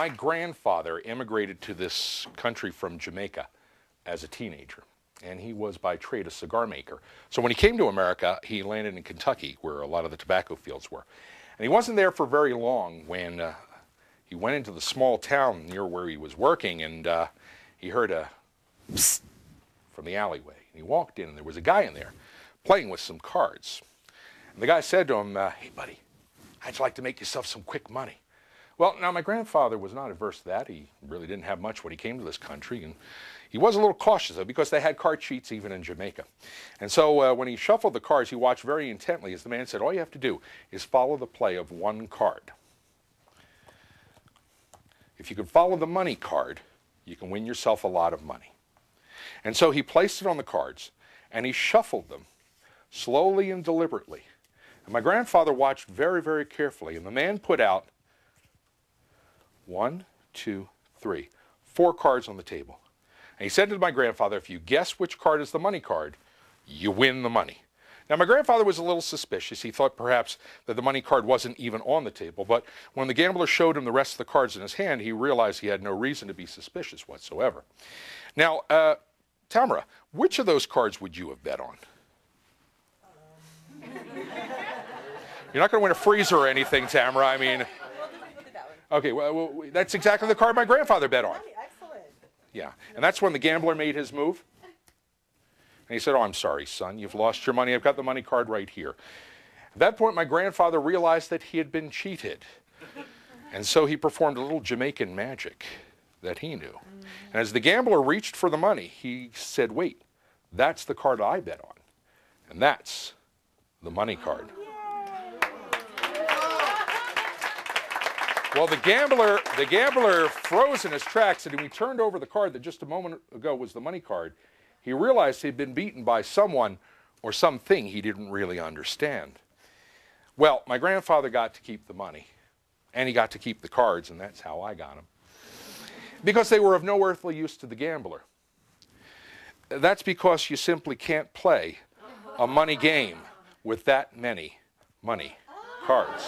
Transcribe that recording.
my grandfather immigrated to this country from Jamaica as a teenager, and he was by trade a cigar maker. So when he came to America, he landed in Kentucky, where a lot of the tobacco fields were. And he wasn't there for very long when he went into the small town near where he was working, and he heard a psst from the alleyway. And he walked in, and there was a guy in there playing with some cards. And the guy said to him, "Hey, buddy, how'd you like to make yourself some quick money?" Well, now my grandfather was not averse to that. He really didn't have much when he came to this country, and he was a little cautious, though, because they had card cheats even in Jamaica. And so when he shuffled the cards, he watched very intently as the man said, all you have to do is follow the play of one card. If you can follow the money card, you can win yourself a lot of money. And so he placed it on the cards, and he shuffled them slowly and deliberately. And my grandfather watched very, very carefully, and the man put out 1, 2, 3, 4 cards on the table. And he said to my grandfather, if you guess which card is the money card, you win the money. Now, my grandfather was a little suspicious. He thought perhaps that the money card wasn't even on the table. But when the gambler showed him the rest of the cards in his hand, he realized he had no reason to be suspicious whatsoever. Now, Tamara, which of those cards would you have bet on? You're not going to win a freezer or anything, Tamara. I mean... Okay, well, that's exactly the card my grandfather bet on. Excellent. Yeah, and that's when the gambler made his move. And he said, oh, I'm sorry, son, you've lost your money. I've got the money card right here. At that point, my grandfather realized that he had been cheated. And so he performed a little Jamaican magic that he knew. And as the gambler reached for the money, he said, wait, that's the card I bet on. And that's the money card. Well, the gambler froze in his tracks, and when he turned over the card that just a moment ago was the money card, he realized he'd been beaten by someone or something he didn't really understand. Well, my grandfather got to keep the money, and he got to keep the cards, and that's how I got them. Because they were of no earthly use to the gambler. That's because you simply can't play a money game with that many money cards.